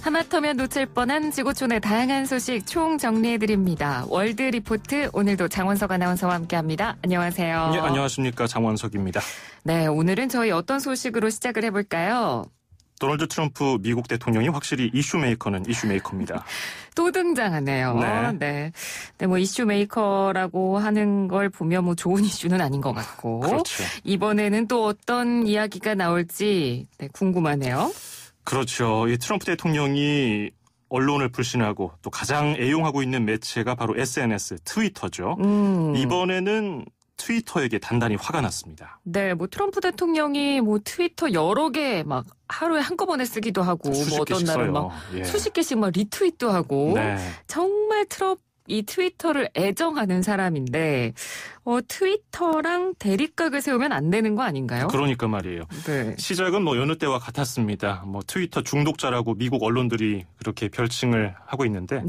하마터면 놓칠 뻔한 지구촌의 다양한 소식 총정리해드립니다. 월드 리포트 오늘도 장원석 아나운서와 함께합니다. 안녕하세요. 네, 안녕하십니까. 장원석입니다. 네, 오늘은 저희 어떤 소식으로 시작을 해볼까요? 도널드 트럼프 미국 대통령이 확실히 이슈메이커는 이슈메이커입니다. 또 등장하네요. 네. 네, 뭐 이슈메이커라고 하는 걸 보면 뭐 좋은 이슈는 아닌 것 같고. 그렇죠. 이번에는 또 어떤 이야기가 나올지 궁금하네요. 그렇죠. 이 트럼프 대통령이 언론을 불신하고 또 가장 애용하고 있는 매체가 바로 SNS, 트위터죠. 이번에는 트위터에게 단단히 화가 났습니다. 네, 뭐 트럼프 대통령이 뭐 트위터 여러 개 막 하루에 한꺼번에 쓰기도 하고 뭐 어떤 날은 막 수십 개씩 막 리트윗도 하고 정말 이 트위터를 애정하는 사람인데 트위터랑 대립각을 세우면 안 되는 거 아닌가요? 그러니까 말이에요. 네. 시작은 뭐 여느 때와 같았습니다. 뭐 트위터 중독자라고 미국 언론들이 그렇게 별칭을 하고 있는데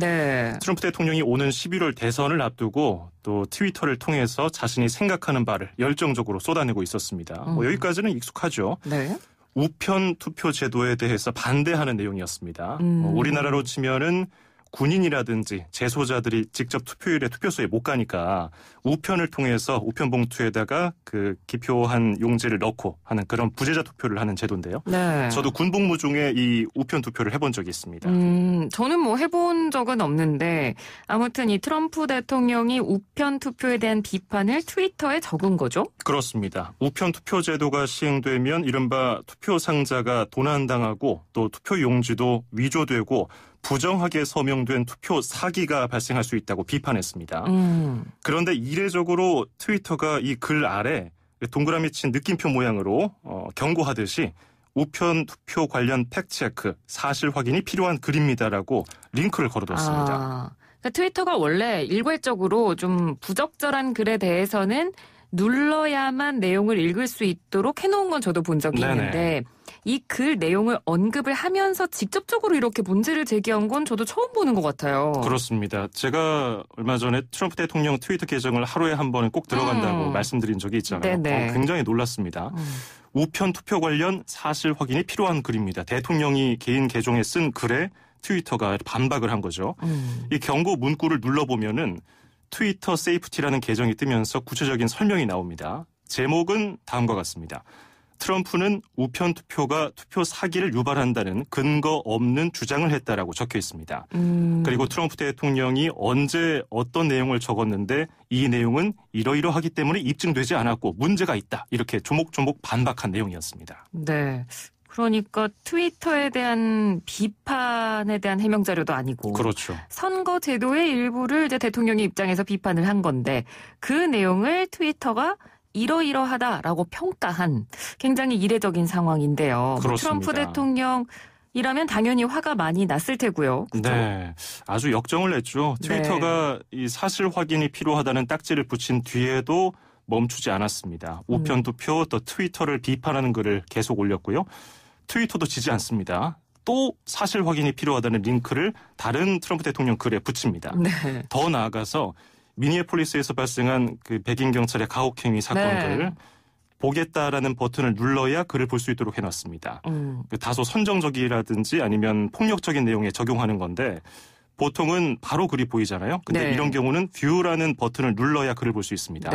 트럼프 대통령이 오는 11월 대선을 앞두고 또 트위터를 통해서 자신이 생각하는 바를 열정적으로 쏟아내고 있었습니다. 뭐 여기까지는 익숙하죠. 네. 우편 투표 제도에 대해서 반대하는 내용이었습니다. 우리나라로 치면은 군인이라든지 재소자들이 직접 투표일에 투표소에 못 가니까 우편을 통해서 우편 봉투에다가 그 기표한 용지를 넣고 하는 그런 부재자 투표를 하는 제도인데요. 네. 저도 군복무 중에 이 우편 투표를 해본 적이 있습니다. 저는 뭐 해본 적은 없는데 아무튼 이 트럼프 대통령이 우편 투표에 대한 비판을 트위터에 적은 거죠? 그렇습니다. 우편 투표 제도가 시행되면 이른바 투표 상자가 도난당하고 또 투표 용지도 위조되고 부정하게 서명된 투표 사기가 발생할 수 있다고 비판했습니다. 그런데 이례적으로 트위터가 이 글 아래 동그라미 친 느낌표 모양으로 경고하듯이 우편 투표 관련 팩트체크, 사실 확인이 필요한 글입니다라고 링크를 걸어뒀습니다. 그러니까 트위터가 원래 일괄적으로 좀 부적절한 글에 대해서는 눌러야만 내용을 읽을 수 있도록 해놓은 건 저도 본 적이 있는데 이 글 내용을 언급을 하면서 직접적으로 이렇게 문제를 제기한 건 저도 처음 보는 것 같아요. 그렇습니다. 제가 얼마 전에 트럼프 대통령 트위터 계정을 하루에 한 번은 꼭 들어간다고 말씀드린 적이 있잖아요. 굉장히 놀랐습니다. 우편 투표 관련 사실 확인이 필요한 글입니다. 대통령이 개인 계정에 쓴 글에 트위터가 반박을 한 거죠. 이 경고 문구를 눌러보면은 트위터 세이프티라는 계정이 뜨면서 구체적인 설명이 나옵니다. 제목은 다음과 같습니다. 트럼프는 우편 투표가 투표 사기를 유발한다는 근거 없는 주장을 했다라고 적혀 있습니다. 그리고 트럼프 대통령이 언제 어떤 내용을 적었는데 이 내용은 이러이러하기 때문에 입증되지 않았고 문제가 있다. 이렇게 조목조목 반박한 내용이었습니다. 네. 그러니까 트위터에 대한 비판에 대한 해명 자료도 아니고 그렇죠. 선거 제도의 일부를 이제 대통령의 입장에서 비판을 한 건데 그 내용을 트위터가 이러이러하다라고 평가한 굉장히 이례적인 상황인데요. 그렇습니다. 트럼프 대통령이라면 당연히 화가 많이 났을 테고요. 그렇죠? 네, 아주 역정을 냈죠. 트위터가 이 사실 확인이 필요하다는 딱지를 붙인 뒤에도 멈추지 않았습니다. 우편 투표 또 트위터를 비판하는 글을 계속 올렸고요. 트위터도 지지 않습니다. 또 사실 확인이 필요하다는 링크를 다른 트럼프 대통령 글에 붙입니다. 더 나아가서 미니애폴리스에서 발생한 그 백인 경찰의 가혹행위 사건을 보겠다라는 버튼을 눌러야 글을 볼 수 있도록 해놨습니다. 다소 선정적이라든지 아니면 폭력적인 내용에 적용하는 건데 보통은 바로 글이 보이잖아요. 근데 이런 경우는 뷰라는 버튼을 눌러야 글을 볼 수 있습니다.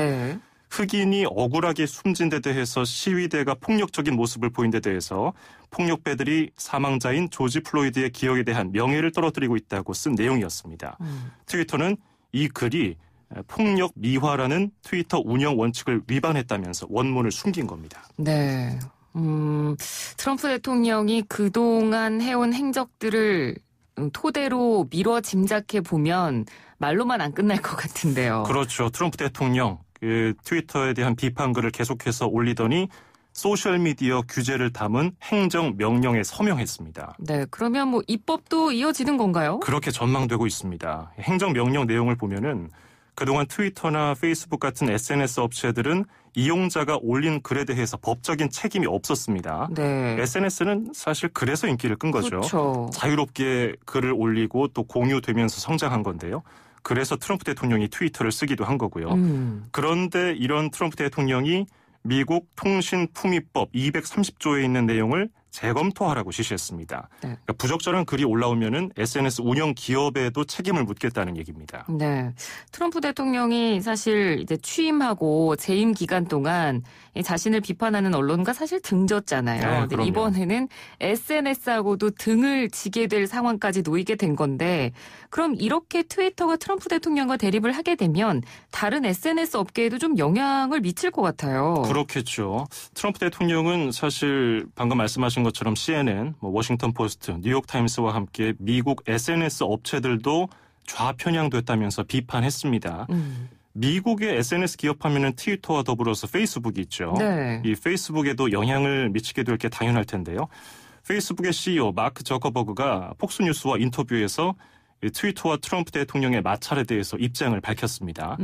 흑인이 억울하게 숨진 데 대해서 시위대가 폭력적인 모습을 보인 데 대해서 폭력배들이 사망자인 조지 플로이드의 기억에 대한 명예를 떨어뜨리고 있다고 쓴 내용이었습니다. 트위터는 이 글이 폭력 미화라는 트위터 운영 원칙을 위반했다면서 원문을 숨긴 겁니다. 네. 트럼프 대통령이 그동안 해온 행적들을 토대로 미뤄 짐작해 보면 말로만 안 끝날 것 같은데요. 그렇죠. 트럼프 대통령 그 트위터에 대한 비판글을 계속해서 올리더니 소셜미디어 규제를 담은 행정명령에 서명했습니다. 네, 그러면 뭐 입법도 이어지는 건가요? 그렇게 전망되고 있습니다. 행정명령 내용을 보면은 그동안 트위터나 페이스북 같은 SNS 업체들은 이용자가 올린 글에 대해서 법적인 책임이 없었습니다. SNS는 사실 그래서 인기를 끈 거죠. 그렇죠. 자유롭게 글을 올리고 또 공유되면서 성장한 건데요. 그래서 트럼프 대통령이 트위터를 쓰기도 한 거고요. 그런데 이런 트럼프 대통령이 미국 통신품위법 230조에 있는 내용을 재검토하라고 지시했습니다. 네. 그러니까 부적절한 글이 올라오면은 SNS 운영 기업에도 책임을 묻겠다는 얘기입니다. 네, 트럼프 대통령이 사실 이제 취임하고 재임 기간 동안 자신을 비판하는 언론과 사실 등졌잖아요. 네, 이번에는 SNS하고도 등을 지게 될 상황까지 놓이게 된 건데, 그럼 이렇게 트위터가 트럼프 대통령과 대립을 하게 되면 다른 SNS 업계에도 좀 영향을 미칠 것 같아요. 그렇겠죠. 트럼프 대통령은 사실 방금 말씀하신 것처럼 CNN, 워싱턴 포스트, 뉴욕타임스와 함께 미국 SNS 업체들도 좌편향됐다면서 비판했습니다. 미국의 SNS 기업하면은 트위터와 더불어서 페이스북이 있죠. 네. 이 페이스북에도 영향을 미치게 될 게 당연할 텐데요. 페이스북의 CEO 마크 저커버그가 폭스뉴스와 인터뷰에서 트위터와 트럼프 대통령의 마찰에 대해서 입장을 밝혔습니다.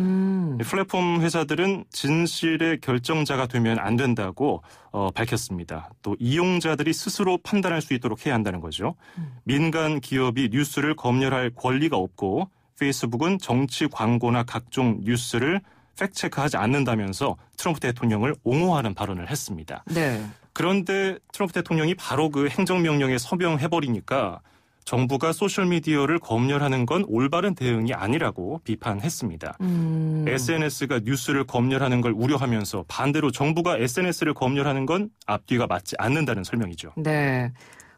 플랫폼 회사들은 진실의 결정자가 되면 안 된다고 밝혔습니다. 또 이용자들이 스스로 판단할 수 있도록 해야 한다는 거죠. 민간 기업이 뉴스를 검열할 권리가 없고 페이스북은 정치 광고나 각종 뉴스를 팩트체크하지 않는다면서 트럼프 대통령을 옹호하는 발언을 했습니다. 네. 그런데 트럼프 대통령이 바로 그 행정명령에 서명해버리니까 정부가 소셜미디어를 검열하는 건 올바른 대응이 아니라고 비판했습니다. SNS가 뉴스를 검열하는 걸 우려하면서 반대로 정부가 SNS를 검열하는 건 앞뒤가 맞지 않는다는 설명이죠. 네.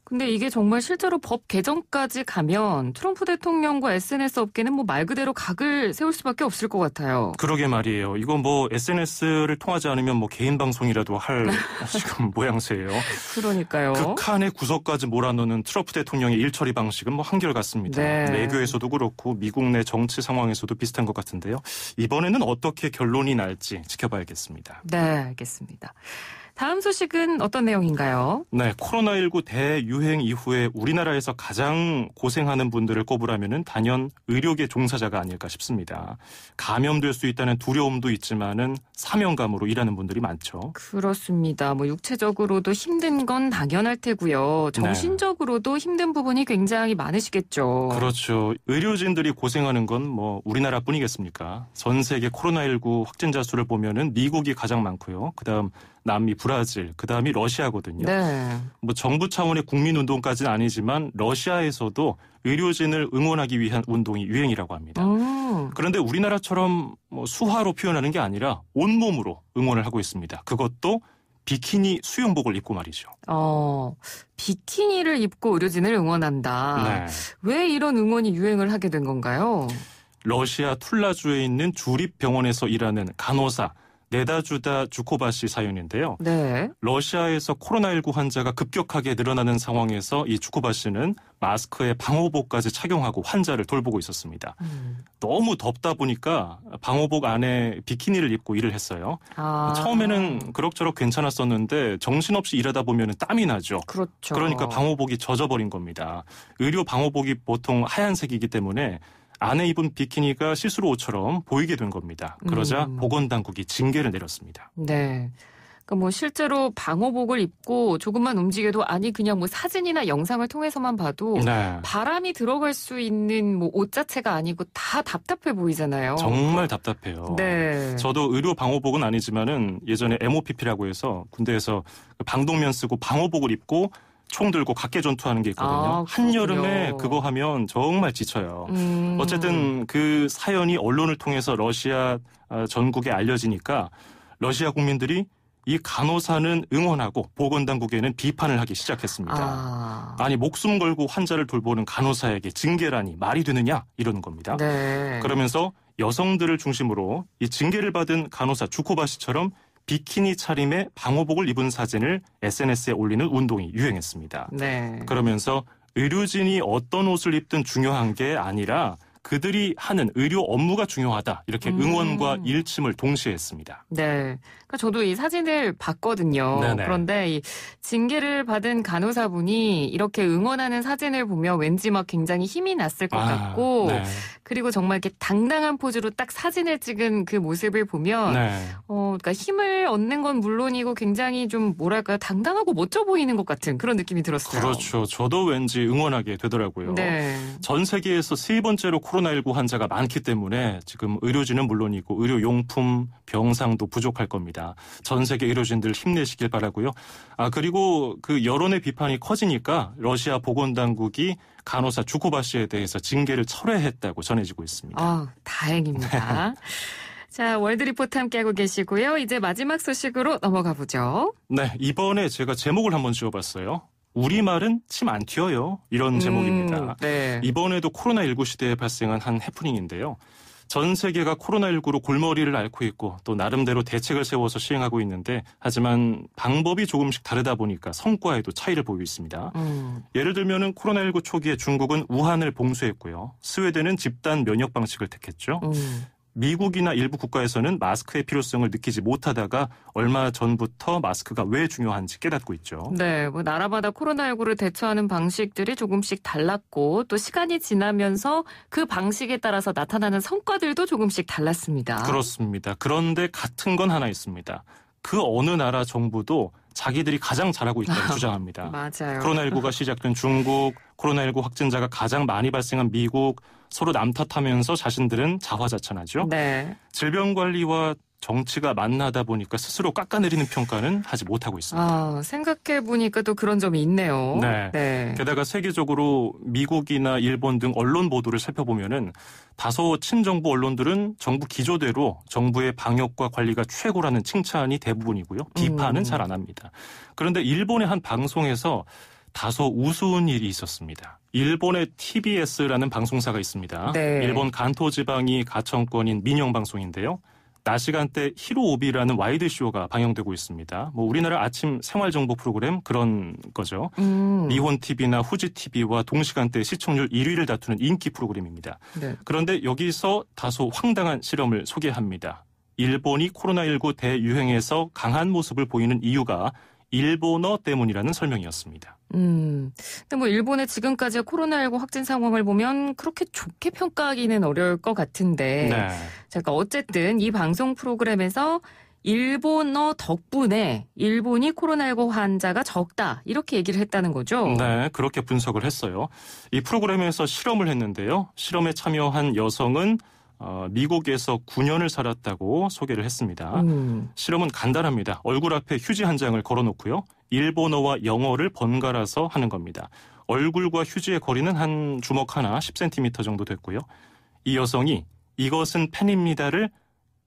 근데 이게 정말 실제로 법 개정까지 가면 트럼프 대통령과 SNS 업계는 뭐 말 그대로 각을 세울 수밖에 없을 것 같아요. 그러게 말이에요. 이거 뭐 SNS를 통하지 않으면 뭐 개인 방송이라도 할 지금 모양새예요. 그러니까요. 극한의 구석까지 몰아넣는 트럼프 대통령의 일처리 방식은 뭐 한결같습니다. 네. 외교에서도 그렇고 미국 내 정치 상황에서도 비슷한 것 같은데요. 이번에는 어떻게 결론이 날지 지켜봐야겠습니다. 네, 알겠습니다. 다음 소식은 어떤 내용인가요? 네, 코로나19 대유행 이후에 우리나라에서 가장 고생하는 분들을 꼽으라면은 단연 의료계 종사자가 아닐까 싶습니다. 감염될 수 있다는 두려움도 있지만은 사명감으로 일하는 분들이 많죠. 그렇습니다. 뭐 육체적으로도 힘든 건 당연할 테고요. 정신적으로도 힘든 부분이 굉장히 많으시겠죠. 그렇죠. 의료진들이 고생하는 건 뭐 우리나라뿐이겠습니까? 전 세계 코로나19 확진자 수를 보면은 미국이 가장 많고요. 그다음 남미, 브라질, 그다음이 러시아거든요. 네. 뭐 정부 차원의 국민운동까지는 아니지만 러시아에서도 의료진을 응원하기 위한 운동이 유행이라고 합니다. 그런데 우리나라처럼 뭐 수화로 표현하는 게 아니라 온몸으로 응원을 하고 있습니다. 그것도 비키니 수영복을 입고 말이죠. 비키니를 입고 의료진을 응원한다. 네. 왜 이런 응원이 유행을 하게 된 건가요? 러시아 툴라주에 있는 주립병원에서 일하는 간호사 네다주다 주코바 씨 사연인데요. 네. 러시아에서 코로나19 환자가 급격하게 늘어나는 상황에서 이 주코바 씨는 마스크에 방호복까지 착용하고 환자를 돌보고 있었습니다. 너무 덥다 보니까 방호복 안에 비키니를 입고 일을 했어요. 처음에는 그럭저럭 괜찮았었는데 정신없이 일하다 보면 땀이 나죠. 그렇죠. 그러니까 방호복이 젖어버린 겁니다. 의료 방호복이 보통 하얀색이기 때문에 안에 입은 비키니가 시스루 옷처럼 보이게 된 겁니다. 그러자 보건당국이 징계를 내렸습니다. 네. 그러니까 뭐 실제로 방호복을 입고 조금만 움직여도 아니 그냥 뭐 사진이나 영상을 통해서만 봐도 네. 바람이 들어갈 수 있는 뭐 옷 자체가 아니고 다 답답해 보이잖아요. 정말 답답해요. 네. 저도 의료 방호복은 아니지만은 예전에 MOPP라고 해서 군대에서 방독면 쓰고 방호복을 입고 총 들고 각계 전투하는 게 있거든요. 한여름에 그거 하면 정말 지쳐요. 어쨌든 그 사연이 언론을 통해서 러시아 전국에 알려지니까 러시아 국민들이 이 간호사는 응원하고 보건당국에는 비판을 하기 시작했습니다. 아니 목숨 걸고 환자를 돌보는 간호사에게 징계라니 말이 되느냐 이러는 겁니다. 네. 그러면서 여성들을 중심으로 이 징계를 받은 간호사 주코바 씨처럼 비키니 차림의 방호복을 입은 사진을 SNS에 올리는 운동이 유행했습니다. 네. 그러면서 의료진이 어떤 옷을 입든 중요한 게 아니라 그들이 하는 의료 업무가 중요하다. 이렇게 응원과 일침을 동시에 했습니다. 네. 그러니까 저도 이 사진을 봤거든요. 네네. 그런데 이 징계를 받은 간호사분이 이렇게 응원하는 사진을 보면 왠지 막 굉장히 힘이 났을 것 같고 네. 그리고 정말 이렇게 당당한 포즈로 딱 사진을 찍은 그 모습을 보면 그러니까 힘을 얻는 건 물론이고 굉장히 좀 뭐랄까요? 당당하고 멋져 보이는 것 같은 그런 느낌이 들었어요. 그렇죠. 저도 왠지 응원하게 되더라고요. 네. 전 세계에서 세 번째로 코로나19 환자가 많기 때문에 지금 의료진은 물론이고 의료용품, 병상도 부족할 겁니다. 전 세계 의료진들 힘내시길 바라고요. 그리고 그 여론의 비판이 커지니까 러시아 보건당국이 간호사 주코바 씨에 대해서 징계를 철회했다고 전해지고 있습니다. 다행입니다. 자, 월드리포트 함께하고 계시고요. 이제 마지막 소식으로 넘어가 보죠. 네, 이번에 제가 제목을 한번 지어봤어요. 우리말은 침 안 튀어요. 이런 제목입니다. 네. 이번에도 코로나19 시대에 발생한 한 해프닝인데요. 전 세계가 코로나19로 골머리를 앓고 있고 또 나름대로 대책을 세워서 시행하고 있는데 하지만 방법이 조금씩 다르다 보니까 성과에도 차이를 보이고 있습니다. 예를 들면은 코로나19 초기에 중국은 우한을 봉쇄했고요. 스웨덴은 집단 면역 방식을 택했죠. 미국이나 일부 국가에서는 마스크의 필요성을 느끼지 못하다가 얼마 전부터 마스크가 왜 중요한지 깨닫고 있죠. 네, 뭐 나라마다 코로나19를 대처하는 방식들이 조금씩 달랐고 또 시간이 지나면서 그 방식에 따라서 나타나는 성과들도 조금씩 달랐습니다. 그렇습니다. 그런데 같은 건 하나 있습니다. 그 어느 나라 정부도 자기들이 가장 잘하고 있다고 주장합니다. 맞아요. 코로나19가 시작된 중국, 코로나19 확진자가 가장 많이 발생한 미국, 서로 남 탓하면서 자신들은 자화자찬하죠. 네. 질병관리와 정치가 만나다 보니까 스스로 깎아내리는 평가는 하지 못하고 있습니다. 생각해보니까 또 그런 점이 있네요. 네. 게다가 세계적으로 미국이나 일본 등 언론 보도를 살펴보면은 다소 친정부 언론들은 정부 기조대로 정부의 방역과 관리가 최고라는 칭찬이 대부분이고요. 비판은 잘 안 합니다. 그런데 일본의 한 방송에서 다소 우스운 일이 있었습니다. 일본의 TBS라는 방송사가 있습니다. 네. 일본 간토 지방이 가청권인 민영 방송인데요. 낮 시간대 히로오비라는 와이드쇼가 방영되고 있습니다. 뭐 우리나라 아침 생활정보 프로그램 그런 거죠. 니혼 TV나 후지 TV와 동시간대 시청률 1위를 다투는 인기 프로그램입니다. 네. 그런데 여기서 다소 황당한 실험을 소개합니다. 일본이 코로나19 대유행에서 강한 모습을 보이는 이유가 일본어 때문이라는 설명이었습니다. 근데 뭐 일본의 지금까지의 코로나19 확진 상황을 보면 그렇게 좋게 평가하기는 어려울 것 같은데. 네. 그러니까 어쨌든 이 방송 프로그램에서 일본어 덕분에 일본이 코로나19 환자가 적다 이렇게 얘기를 했다는 거죠. 네, 그렇게 분석을 했어요. 이 프로그램에서 실험을 했는데요. 실험에 참여한 여성은 미국에서 9년을 살았다고 소개를 했습니다. 실험은 간단합니다. 얼굴 앞에 휴지 한 장을 걸어놓고요. 일본어와 영어를 번갈아서 하는 겁니다. 얼굴과 휴지의 거리는 한 주먹 하나 10cm 정도 됐고요. 이 여성이 이것은 펜입니다를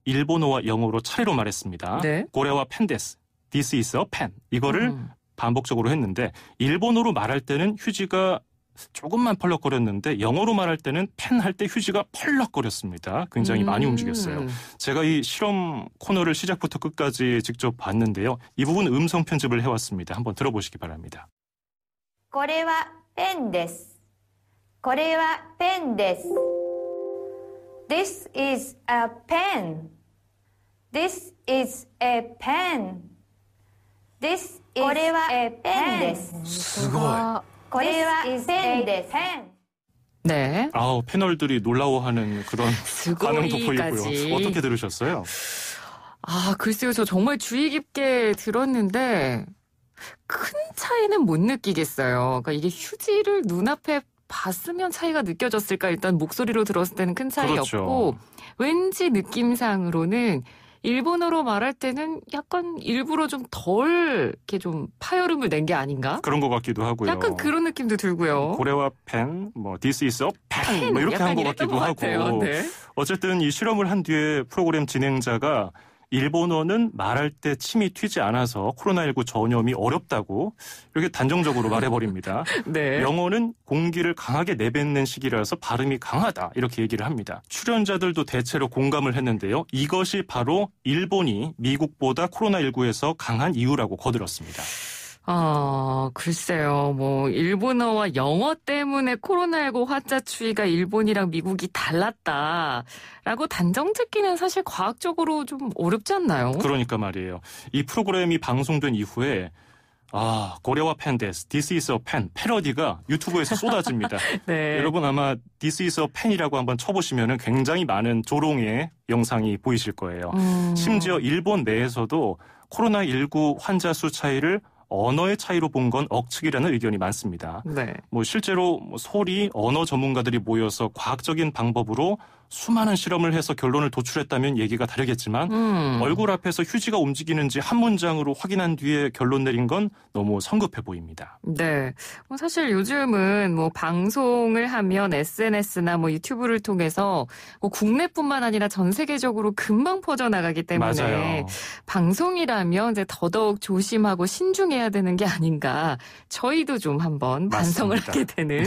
일본어와 영어로 차례로 말했습니다. 네. 고래와 펜 데스, this is a pen. 이거를 반복적으로 했는데 일본어로 말할 때는 휴지가 조금만 펄럭거렸는데 영어로 말할 때는 펜 할 때 휴지가 펄럭거렸습니다. 굉장히 많이 움직였어요. 제가 이 실험 코너를 시작부터 끝까지 직접 봤는데요. 이 부분 음성 편집을 해왔습니다. 한번 들어보시기 바랍니다. これはペンです。これはペンです。This is a pen. This is a pen. This is a pen です。すごい。これはペンです。 네. 패널들이 놀라워하는 그런 반응도 보이고요. 어떻게 들으셨어요? 글쎄요. 저 정말 주의 깊게 들었는데 큰 차이는 못 느끼겠어요. 그러니까 이게 휴지를 눈앞에 봤으면 차이가 느껴졌을까? 일단 목소리로 들었을 때는 큰 차이였고 그렇죠. 왠지 느낌상으로는 일본어로 말할 때는 약간 일부러 좀 덜 이렇게 좀 파열음을 낸 게 아닌가? 그런 것 같기도 하고요. 약간 그런 느낌도 들고요. 고래와 펜, this is a pen, 이렇게 한 것 같기도 하고. 네. 어쨌든 이 실험을 한 뒤에 프로그램 진행자가 일본어는 말할 때 침이 튀지 않아서 코로나19 전염이 어렵다고 이렇게 단정적으로 말해버립니다. 네. 영어는 공기를 강하게 내뱉는 시기라서 발음이 강하다 이렇게 얘기를 합니다. 출연자들도 대체로 공감을 했는데요. 이것이 바로 일본이 미국보다 코로나19에서 강한 이유라고 거들었습니다. 글쎄요. 뭐 일본어와 영어 때문에 코로나19 환자 추이가 일본이랑 미국이 달랐다라고 단정 짓기는 사실 과학적으로 좀 어렵지 않나요? 그러니까 말이에요. 이 프로그램이 방송된 이후에 고래와 펜 데스, This is a pen 패러디가 유튜브에서 쏟아집니다. 네. 여러분 아마 This is a pen이라고 한번 쳐보시면 굉장히 많은 조롱의 영상이 보이실 거예요. 심지어 일본 내에서도 코로나19 환자 수 차이를 언어의 차이로 본 건 억측이라는 의견이 많습니다. 네. 실제로 소리, 언어 전문가들이 모여서 과학적인 방법으로 수많은 실험을 해서 결론을 도출했다면 얘기가 다르겠지만 얼굴 앞에서 휴지가 움직이는지 한 문장으로 확인한 뒤에 결론 내린 건 너무 성급해 보입니다. 네. 사실 요즘은 방송을 하면 SNS나 유튜브를 통해서 국내뿐만 아니라 전 세계적으로 금방 퍼져나가기 때문에 맞아요. 방송이라면 이제 더더욱 조심하고 신중해야 되는 게 아닌가. 저희도 좀 한번 반성을 하게 되는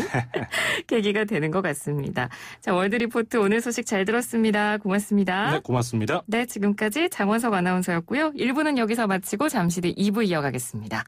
계기가 되는 것 같습니다. 자, 월드리포트 오늘 소식 잘 들었습니다. 고맙습니다. 네, 고맙습니다. 네, 지금까지 장원석 아나운서였고요. 1부는 여기서 마치고 잠시 뒤 2부 이어가겠습니다.